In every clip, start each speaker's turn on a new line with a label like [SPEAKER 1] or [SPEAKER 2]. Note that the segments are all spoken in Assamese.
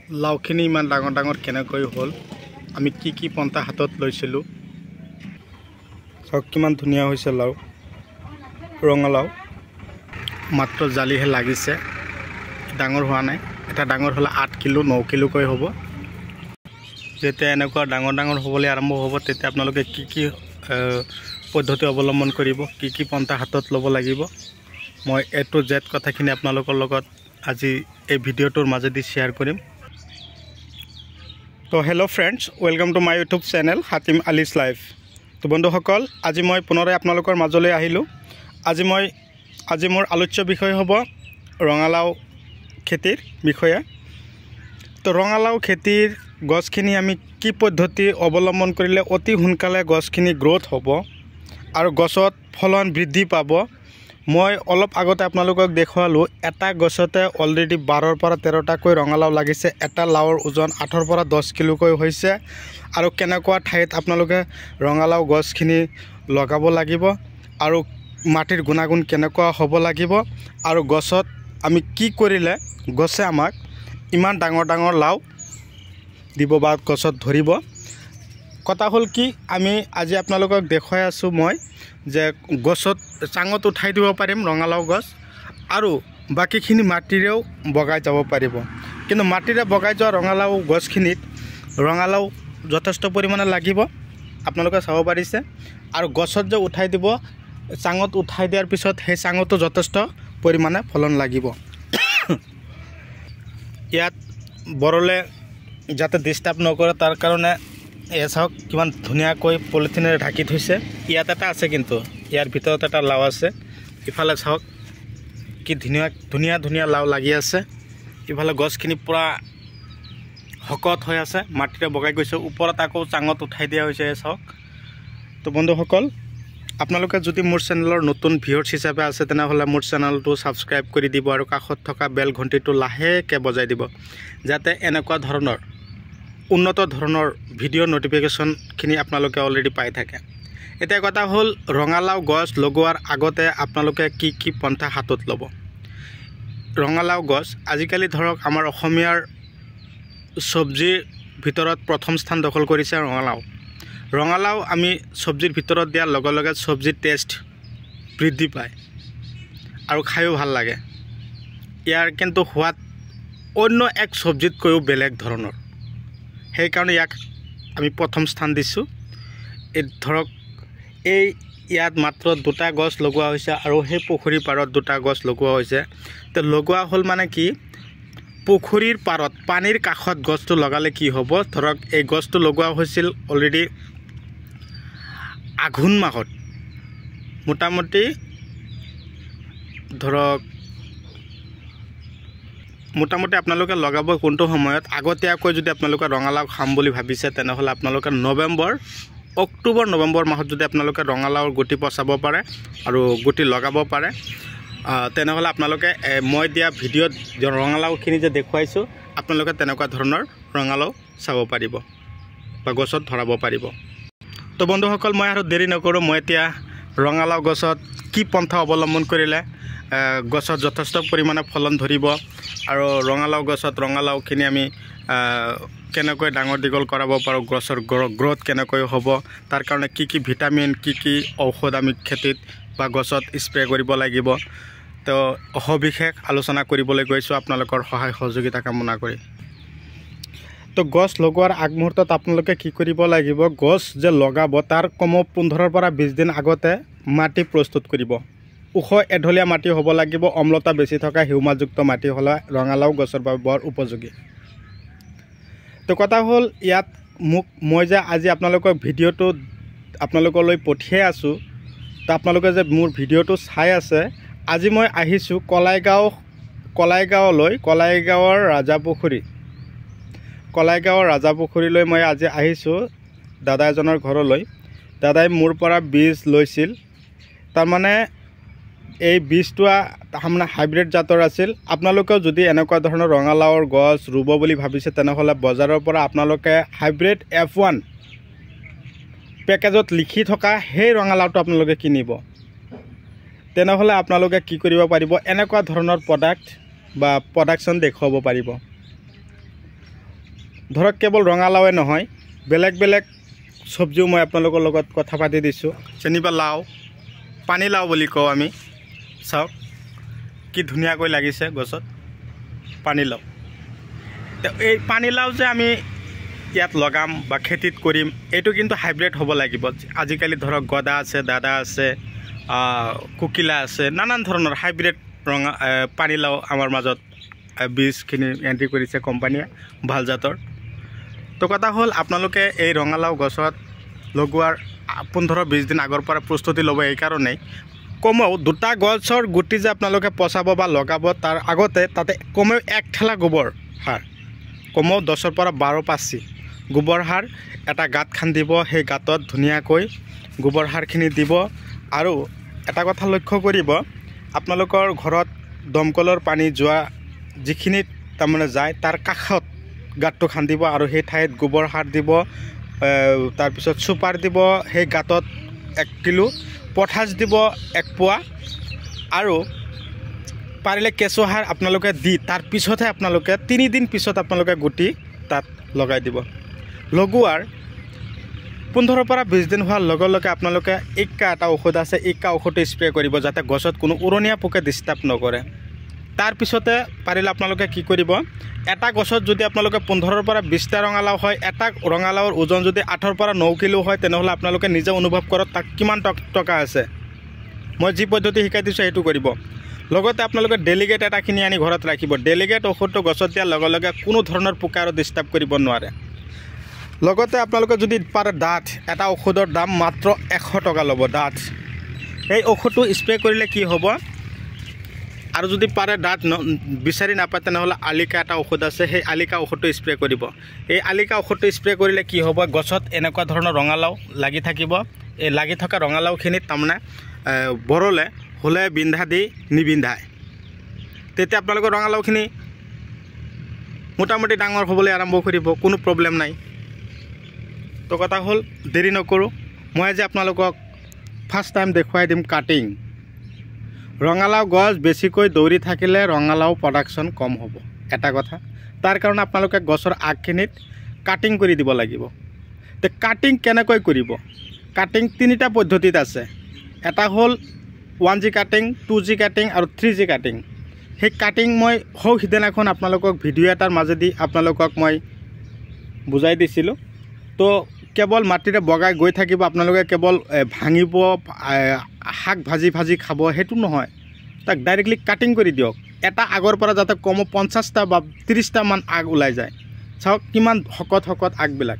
[SPEAKER 1] লাউখিনি ইমান ডাঙৰ ডাঙৰ কেনেকৈ হ'ল আমি কি পন্থা হাতত লৈছিলোঁ চাওক কিমান ধুনীয়া হৈছে লাউ ৰঙালাউ মাত্ৰ জালিহে লাগিছে ডাঙৰ হোৱা নাই এটা ডাঙৰ হ'লে 8 কিলো 9 কিলো কৈ হ'ব যেতিয়া এনেকুৱা ডাঙৰ ডাঙৰ হ'বলৈ আৰম্ভ হ'ব তেতিয়া আপোনালোকে কি পদ্ধতি অৱলম্বন কৰিব কি পন্থা হাতত ল'ব লাগিব মই এ টু জেড কথাখিনি আপোনালোকৰ লগত আজি এই ভিডিঅ'টোৰ মাজেদি শ্বেয়াৰ কৰিম তো hello' friends welcome to my YouTube channel Hatim all is life তো বন্ধুসকল আজি মই পুনৰাই আপোনালোকৰ মাজলৈ আহিলোঁ আজি মোৰ আলোচ্য বিষয় হ'ব ৰঙালাও খেতিৰ বিষয়ে তো ৰঙালাও খেতিৰ গছখিনি আমি কি পদ্ধতি অৱলম্বন কৰিলে অতি সোনকালে গছখিনি গ্ৰোথ হ'ব আৰু গছত ফলন বৃদ্ধি পাব মই অলপ আগতে আপোনালোকক দেখুৱালোঁ এটা গছতে অলৰেডি 12 পৰা 13টা কৈ ৰঙালাও লাগিছে এটা লাউৰ ওজন 8 পৰা 10 কিলো কৈ হৈছে আৰু কেনেকুৱা ঠাইত আপোনালোকে ৰঙালাও গছখিনি লগাব লাগিব আৰু মাটিৰ গুণাগুণ কেনেকুৱা হ'ব লাগিব আৰু গছত আমি কি কৰিলে গছে আমাক ইমান ডাঙৰ ডাঙৰ লাউ দিব বা গছত ধৰিব কথা হ'ল কি আমি আজি আপোনালোকক দেখুৱাই আছোঁ মই যে গছত চাঙত উঠাই দিব পাৰিম ৰঙালাও গছ আৰু বাকিখিনি মাটিৰেও বগাই যাব পাৰিব কিন্তু মাটিৰে বগাই যোৱা ৰঙালাও গছখিনিত ৰঙালাও যথেষ্ট পৰিমাণে লাগিব আপোনালোকে চাব পাৰিছে আৰু গছত যে উঠাই দিব চাঙত উঠাই দিয়াৰ পিছত সেই চাঙতো যথেষ্ট পৰিমাণে ফলন লাগিব ইয়াত বৰলে যাতে ডিস্টাৰ্ব নকৰে তাৰ কাৰণে এয়া চাওক কিমান ধুনীয়াকৈ পলিথিনেৰে ঢাকি থৈছে ইয়াত এটা আছে কিন্তু ইয়াৰ ভিতৰত এটা লাউ আছে ইফালে চাওক কি ধুনীয়া লাউ লাগি আছে ইফালে গছখিনি পুৰা হকত হৈ আছে মাটিৰে বগাই গৈছে ওপৰত আকৌ চাঙত উঠাই দিয়া হৈছে চাওক তো বন্ধুসকল আপোনালোকে যদি মোৰ চেনেলৰ নতুন ভিউয়াৰ্ছ হিচাপে আছে তেনেহ'লে মোৰ চেনেলটো ছাবস্ক্ৰাইব কৰি দিব আৰু কাষত থকা বেল ঘণ্টিটো লাহেকৈ বজাই দিব যাতে এনেকুৱা ধৰণৰ উন্নত ধৰণৰ ভিডিঅ' নটিফিকেশ্যনখিনি আপোনালোকে অলৰেডি পাই থাকে এতিয়া কথা হ'ল ৰঙালাও গছ লগোৱাৰ আগতে আপোনালোকে কি পন্থা হাতত ল'ব ৰঙালাও গছ আজিকালি ধৰক আমাৰ অসমীয়াৰ চব্জিৰ ভিতৰত প্ৰথম স্থান দখল কৰিছে ৰঙালাও আমি চব্জিৰ ভিতৰত দিয়াৰ লগে লগে চব্জিৰ টেষ্ট বৃদ্ধি পায় আৰু খায়ো ভাল লাগে ইয়াৰ কিন্তু সোৱাদ অন্য এক চব্জিতকৈও বেলেগ ধৰণৰ সেইকাৰণে ইয়াক আমি প্ৰথম স্থান দিছোঁ এই ধৰক ইয়াত মাত্ৰ 2টা গছ লগোৱা হৈছে আৰু সেই পুখুৰীৰ পাৰত 2টা গছ লগোৱা হৈছে তো লগোৱা হ'ল মানে কি পুখুৰীৰ পাৰত পানীৰ কাষত গছটো লগালে কি হ'ব ধৰক এই গছটো লগোৱা হৈছিল অলৰেডি আঘোণ মাহত মোটামুটি আপোনালোকে লগাব কোনটো সময়ত আগতীয়াকৈ যদি আপোনালোকে ৰঙালাও খাম বুলি ভাবিছে তেনেহ'লে আপোনালোকে অক্টোবৰ নৱেম্বৰ মাহত যদি আপোনালোকে ৰঙালাওৰ গুটি পচাব পাৰে আৰু গুটি লগাব পাৰে তেনেহ'লে আপোনালোকে মই দিয়া ভিডিঅ'ত ৰঙালাওখিনি যে দেখুৱাইছোঁ আপোনালোকে তেনেকুৱা ধৰণৰ ৰঙালাও চাব পাৰিব বা গছত ধৰাব পাৰিব তো বন্ধুসকল মই আৰু দেৰি নকৰোঁ মই এতিয়া ৰঙালাও গছত কি পন্থা অৱলম্বন কৰিলে গছত যথেষ্ট পৰিমাণে ফলন ধৰিব আৰু ৰঙালাও গছত ৰঙালাওখিনি আমি কেনেকৈ ডাঙৰ দীঘল কৰাব পাৰোঁ গছৰ গ্ৰথ কেনেকৈ হ'ব তাৰ কাৰণে কি ভিটামিন কি ঔষধ আমি খেতিত বা গছত স্প্ৰে কৰিব লাগিব তো সবিশেষ আলোচনা কৰিবলৈ গৈছোঁ আপোনালোকৰ সহায় সহযোগিতা কামনা কৰি তো গছ লগোৱাৰ আগমুহূৰ্তত আপোনালোকে কি কৰিব লাগিব গছ যে লগাব তাৰ কমেও 15 পৰা 20 দিন আগতে মাটি প্ৰস্তুত কৰিব ওখ এঢলীয়া মাটি হ'ব লাগিব অম্লতা বেছি থকা হিউমাযুক্ত মাটি হ'লে ৰঙালাও গছৰ বাবে বৰ উপযোগী তো কথা হ'ল ইয়াত মই যে আজি আপোনালোকৰ ভিডিঅ'টো আপোনালোকলৈ পঠিয়াই আছোঁ তো আপোনালোকে যে মোৰ ভিডিঅ'টো চাই আছে আজি মই আহিছোঁ কলাইগাঁৱৰ ৰাজাপুখুৰীলৈ মই আজি আহিছোঁ দাদা এজনৰ ঘৰলৈ দাদাই মোৰ পৰা বীজ লৈছিল তাৰমানে এই বীজটো তাৰমানে হাইব্ৰিড জাতৰ আছিল আপোনালোকেও যদি এনেকুৱা ধৰণৰ ৰঙালাওৰ গছ ৰুব বুলি ভাবিছে তেনেহ'লে বজাৰৰ পৰা আপোনালোকে হাইব্ৰিড F1 পেকেজত লিখি থকা সেই ৰঙালাওটো আপোনালোকে কিনিব তেনেহ'লে আপোনালোকে কি কৰিব পাৰিব এনেকুৱা ধৰণৰ প্ৰডাক্ট বা প্ৰডাকশ্যন দেখুৱাব পাৰিব ধৰক কেৱল ৰঙালাওৱে নহয় বেলেগ বেলেগ চব্জিও মই আপোনালোকৰ লগত কথা পাতি দিছোঁ যেনিবা লাও পানীলাও বুলি কওঁ আমি চাওক কি ধুনীয়াকৈ লাগিছে গছত পানীলাও এই পানীলাও যে আমি ইয়াত লগাম বা খেতিত কৰিম এইটো কিন্তু হাইব্ৰিড হ'ব লাগিব আজিকালি ধৰক গদা আছে দাদা আছে কুকিলা আছে নানান ধৰণৰ হাইব্ৰিড ৰঙা পানীলাও আমাৰ মাজত বীজখিনি এণ্ট্ৰি কৰিছে কোম্পানীয়ে ভাল জাতৰ তো কথা হ'ল আপোনালোকে এই ৰঙালাও গছত লগোৱাৰ 15-20 দিন আগৰ পৰা প্ৰস্তুতি ল'ব এই কাৰণেই কমেও দুটা গছৰ গুটি যে আপোনালোকে পচাব বা লগাব তাৰ আগতে তাতে কমেও 1 ঠেলা গোবৰ সাৰ কমেও 10 পৰা 12 পাচি গোবৰ সাৰ এটা গাঁত খান্দিব সেই গাঁতত ধুনীয়াকৈ গোবৰ সাৰখিনি দিব আৰু এটা কথা লক্ষ্য কৰিব আপোনালোকৰ ঘৰত দমকলৰ পানী যোৱা যিখিনি তাৰমানে যায় তাৰ কাষত গাঁতটো খান্দিব আৰু সেই ঠাইত গোবৰ সাৰ দিব তাৰপিছত চুপাৰ দিব সেই গাঁতত 1 কিলো পটাছ দিব 1 পোৱা আৰু পাৰিলে কেঁচু সাৰ আপোনালোকে দি তাৰ পিছতহে আপোনালোকে 3 দিন পিছত আপোনালোকে গুটি তাত লগাই দিব লগোৱাৰ 15 পৰা 20 দিন হোৱাৰ লগে লগে আপোনালোকে ইক্কা এটা ঔষধ আছে ইক্কা ঔষধটো স্প্ৰে কৰিব যাতে গছত কোনো উৰণীয়া পোকে ডিষ্টাৰ্ব নকৰে তাৰ পিছতে পাৰিলে আপোনালোকে কি কৰিব এটা গছত যদি আপোনালোকে 15 পৰা 20টা ৰঙালাও হয় এটা ৰঙালাওৰ ওজন যদি 8 পৰা 9 কিলো হয় তেনেহ'লে আপোনালোকে নিজে অনুভৱ কৰক তাক কিমান টকা আছে মই যি পদ্ধতি শিকাই দিছোঁ সেইটো কৰিব লগতে আপোনালোকে ডেলিগেট এটা কিনি আনি ঘৰত ৰাখিব ডেলিগেট ঔষধটো গছত দিয়াৰ লগে লগে কোনো ধৰণৰ পোকে আৰু ডিষ্টাৰ্ব কৰিব নোৱাৰে লগতে আপোনালোকে যদি পাৰে ডাঠ এটা ঔষধৰ দাম মাত্ৰ 100 টকা ল'ব ডাঠ এই ঔষধটো স্প্ৰে কৰিলে কি হ'ব আৰু যদি পাৰে ডাঠ বিচাৰি নাপায় তেনেহ'লে আলিকা এটা ঔষধ আছে সেই আলিকা ঔষধটো স্প্ৰে কৰিব এই আলিকা ঔষধটো স্প্ৰে কৰিলে কি হ'ব গছত এনেকুৱা ধৰণৰ ৰঙালাও লাগি থাকিব এই লাগি থকা ৰঙালাওখিনিত তাৰমানে বৰলে হ'লে বিন্ধা দি নিবিন্ধায় তেতিয়া আপোনালোকৰ ৰঙালাওখিনি মোটামুটি ডাঙৰ হ'বলৈ আৰম্ভ কৰিব কোনো প্ৰব্লেম নাই তো কথা হ'ল দেৰি নকৰোঁ মই আজি আপোনালোকক ফাৰ্ষ্ট টাইম দেখুৱাই দিম কাটিং ৰঙালাও গছ বেছিকৈ দৌৰি থাকিলে ৰঙালাও প্ৰডাকশ্যন কম হ'ব এটা কথা তাৰ কাৰণে আপোনালোকে গছৰ আগখিনিত কাটিং কৰি দিব লাগিব তে কাটিং কেনেকৈ কৰিব কাটিং 3টা পদ্ধতিত আছে এটা হ'ল 1G কাটিং 2G কাটিং আৰু 3G কাটিং সেই কাটিং মই সিদিনাখন আপোনালোকক ভিডিঅ' এটাৰ মাজেদি আপোনালোকক মই বুজাই দিছিলোঁ তো কেৱল মাটিৰে বগাই গৈ থাকিব আপোনালোকে কেৱল ভাঙিব শাক ভাজি খাব সেইটো নহয় তাক ডাইৰেক্টলি কাটিং কৰি দিয়ক এটা আগৰ পৰা যাতে কম 50টা বা 30টা মান আগ ওলাই যায় চাওক কিমান শকত আগবিলাক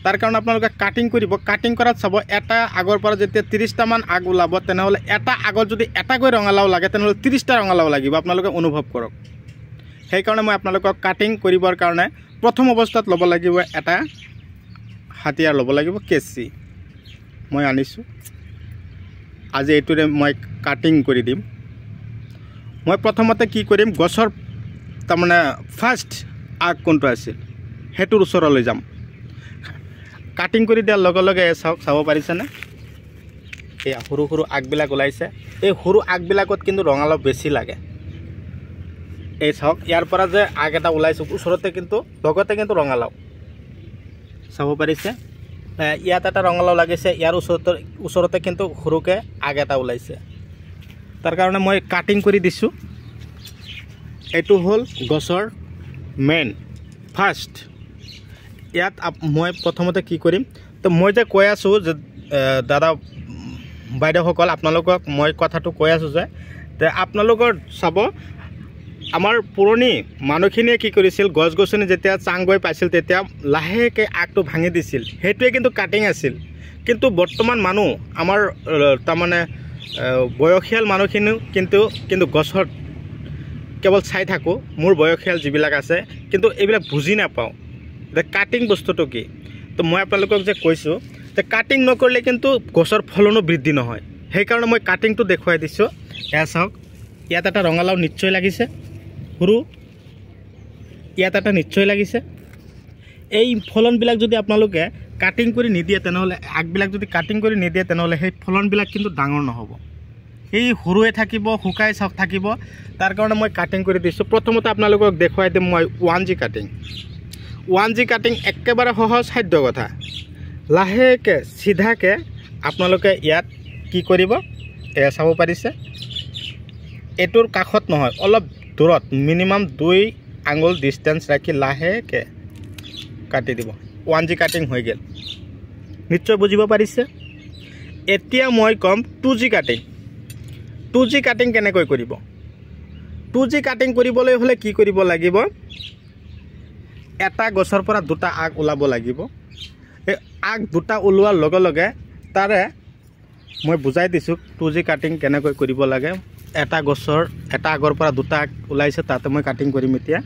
[SPEAKER 1] তাৰ কাৰণে আপোনালোকে কাটিং কৰিব কাটিং কৰাত চাব এটা আগৰ পৰা যেতিয়া 30টা মান আগ ওলাব তেনেহ'লে এটা আগত যদি এটাকৈ ৰঙালাও লাগে তেনেহ'লে 30টা ৰঙালাও লাগিব আপোনালোকে অনুভৱ কৰক সেইকাৰণে মই আপোনালোকক কাটিং কৰিবৰ কাৰণে প্ৰথম অৱস্থাত ল'ব লাগিব এটা হাতিয়াৰ ল'ব লাগিব কেঁচি মই আনিছোঁ আজি এইটোৰে মই কাটিং কৰি দিম মই প্ৰথমতে কি কৰিম গছৰ তাৰমানে ফাৰ্ষ্ট আগ কোনটো আছিল সেইটোৰ ওচৰলৈ যাম কাটিং কৰি দিয়াৰ লগে লগে চাব পাৰিছেনে এই সৰু সৰু আগবিলাক ওলাইছে এই সৰু আগবিলাকত কিন্তু ৰঙালাও বেছি লাগে এই চাওক ইয়াৰ পৰা যে আগ এটা ওলাইছে ওচৰতে কিন্তু লগতে কিন্তু ৰঙালাও চাব পাৰিছে ইয়াত এটা ৰঙালাও লাগিছে ইয়াৰ ওচৰতে কিন্তু সৰুকৈ আগ এটা ওলাইছে তাৰ কাৰণে মই কাটিং কৰি দিছোঁ এইটো হ'ল গছৰ মেইন ফাৰ্ষ্ট ইয়াত মই প্ৰথমতে কি কৰিম তো মই যে কৈ আছোঁ যে দাদা বাইদেউসকল আপোনালোকক মই কথাটো কৈ আছোঁ যে আপোনালোকৰ চাব আমাৰ পুৰণি মানুহখিনিয়ে কি কৰিছিল গছ গছনি যেতিয়া চাং গৈ পাইছিল তেতিয়া লাহেকৈ আগটো ভাঙি দিছিল সেইটোৱে কিন্তু কাটিং আছিল কিন্তু বৰ্তমান মানুহ আমাৰ তাৰমানে বয়সীয়াল মানুহখিনিও কিন্তু গছত কেৱল চাই থাকোঁ মোৰ বয়সীয়াল যিবিলাক আছে কিন্তু এইবিলাক বুজি নাপাওঁ যে কাটিং বস্তুটো কি তো মই আপোনালোকক যে কৈছোঁ যে কাটিং নকৰিলে কিন্তু গছৰ ফলনো বৃদ্ধি নহয় সেইকাৰণে মই কাটিংটো দেখুৱাই দিছোঁ এয়া চাওক ইয়াত এটা ৰঙালাও নিশ্চয় লাগিছে সৰু ইয়াত এটা নিশ্চয় লাগিছে এই ফলনবিলাক যদি আপোনালোকে কাটিং কৰি নিদিয়ে তেনেহ'লে আগবিলাক যদি কাটিং কৰি নিদিয়ে তেনেহ'লে সেই ফলনবিলাক কিন্তু ডাঙৰ নহ'ব এই সৰুৱে থাকিব শুকাই থাকিব তাৰ কাৰণে মই কাটিং কৰি দিছোঁ প্ৰথমতে আপোনালোকক দেখুৱাই দিম মই 1G কাটিং 1G কাটিং একেবাৰে সহজ সাধ্য কথা লাহেকৈ চিধাকৈ আপোনালোকে ইয়াত কি কৰিব এয়া চাব পাৰিছে এটোৰ কাষত নহয় অলপ দূৰত মিনিমাম 2 আঙুল ডিষ্টেন্স ৰাখি লাহেকৈ কাটি দিব 1G কাটিং হৈ গ'ল নিশ্চয় বুজিব পাৰিছে এতিয়া মই কম 2G কাটিং 2G কাটিং কেনেকৈ কৰিব 2G কাটিং কৰিবলৈ হলে কি কৰিব লাগিব এটা গছৰ পৰা দুটা আগ ওলাব লাগিব এই আগ দুটা ওলোৱাৰ লগে লগে তাৰে মই বুজাই দিছো 2G কাটিং কেনেকৈ কৰিব লাগে এটা গছৰ এটা আগৰ পৰা দুটা আগ ওলাইছে তাতে মই কাটিং কৰিম এতিয়া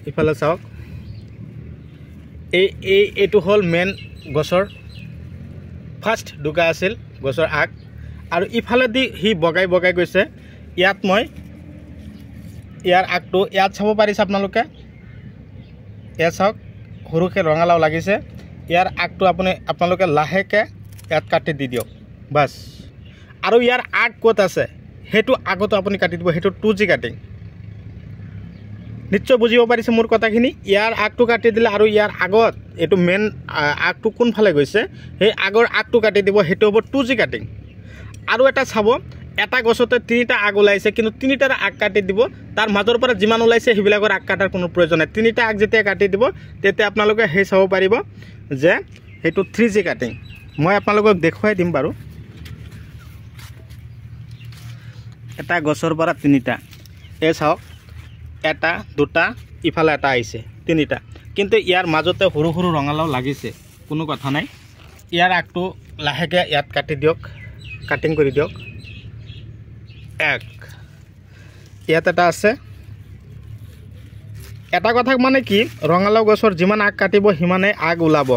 [SPEAKER 1] ইফালে চাওক এইটো হল মেন গছৰ ফাৰ্স্ট দুগা আছিল গছৰ আগ আৰু ইফালে দি হি বগাই বগাই গৈছে ইয়াত মই ইয়াৰ আগটো ইয়াত চাব পাৰিছে আপোনালোকে এয়া চাওক সৰুকে ৰঙালাও লাগিছে ইয়াৰ আগটো আপোনালোকে লাহেকে ইয়াত কাটি দি দিয়ক বাস আৰু ইয়াৰ আগ ক'ত আছে হেতু আগতো আপুনি কাটি দিব হেতু 2G কাটিং নিশ্চয় বুজিব পাৰিছে মোৰ কথাখিনি ইয়াৰ আগটো কাটি দিলে আৰু ইয়াৰ আগত এটো মেন আগটো কোন ফালে গৈছে সেই আগৰ আগটো কাটি দিব হেতু হ'ব 2G কাটিং আৰু এটা চাব এটা গছতে তিনিটা আগ ওলাইছে কিন্তু তিনিটাৰ আগ কাটি দিব তাৰ মাজৰ পৰা যিমান ওলাইছে হিবিলাকৰ আগ কাটাৰ কোনো প্ৰয়োজন নাই তিনিটা আগ যেতিয়া কাটি দিব তেতিয়া আপোনালোকে হে চাব পাৰিব যে হেতু 3G কাটিং মই আপোনালোকক দেখুৱাই দিম বাৰু এটা গছৰ পৰা তিনিটা এ চাওক এটা দুটা ইফালে এটা আইছে তিনিটা কিন্তু ইয়াৰ মাজতে সৰু সৰু ৰঙালাও লাগিছে কোনো কথা নাই ইয়াৰ আগটো লাহেকে ইয়াত কাটি দিয়ক কাটিং কৰি দিয়ক এক ইয়াত এটা আছে এটা কথা মানে কি ৰঙালাও গছৰ যিমান আগ কাটিব হিমানে আগ ওলাব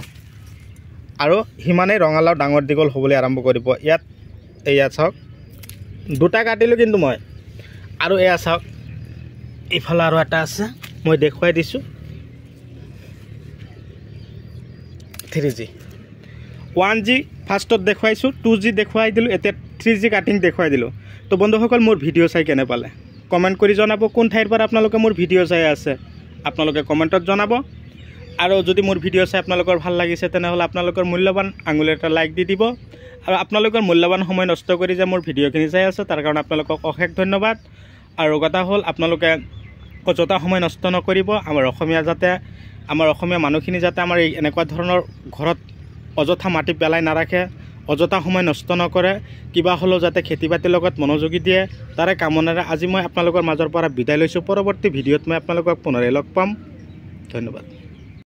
[SPEAKER 1] আৰু হিমানে ৰঙালাও ডাঙৰ দিগল হ'বলৈ আৰম্ভ কৰিব ইয়াত এয়া চাওক দুটা কাটিলো কিন্তু মই আৰু এয়া চাওক ইফালে আৰু এটা আছে মই দেখুৱাই দিছো 3G 1G ফাৰ্স্টত দেখুৱাইছো 2G দেখুৱাই দিলো এতিয়া 3G কাটিং দেখুৱাই দিলো তো বন্ধুসকল মোৰ ভিডিও চাই কেনে পালে কমেন্ট কৰি জনাব কোন ঠাইৰ পৰা আপোনালোকে মোৰ ভিডিও চাই আছে আপোনালোকে কমেন্টত জনাব আৰু যদি মোৰ ভিডিও চাই আপোনালোকৰ ভাল লাগিছে তেনেহলে আপোনালোকৰ মূল্যৱান আঙুলি এটা লাইক দি দিব আৰু আপোনালোকৰ মূল্যৱান সময় নষ্ট কৰি যে মোৰ ভিডিওখিনি চাই আছে তাৰ কাৰণে আপোনালোকক অশেষ ধন্যবাদ আৰু কথা হ'ল আপোনালোকে অযথা সময় নষ্ট নকৰিব আমাৰ অসমীয়া মানুহখিনি যাতে আমাৰ এনেকুৱা ধৰণৰ ঘৰত অযথা মাটি পেলাই নাৰাখে অযথা সময় নষ্ট নকৰে কিবা হলো যাতে খেতি বাতিৰ লগত মনোযোগী দিয়ে তাৰে কামনাৰে আজি মই আপোনালোকৰ মাজৰ পৰা বিদায় লৈছো পৰৱৰ্তী ভিডিওত মই আপোনালোকক পুনৰ লগ পাম ধন্যবাদ।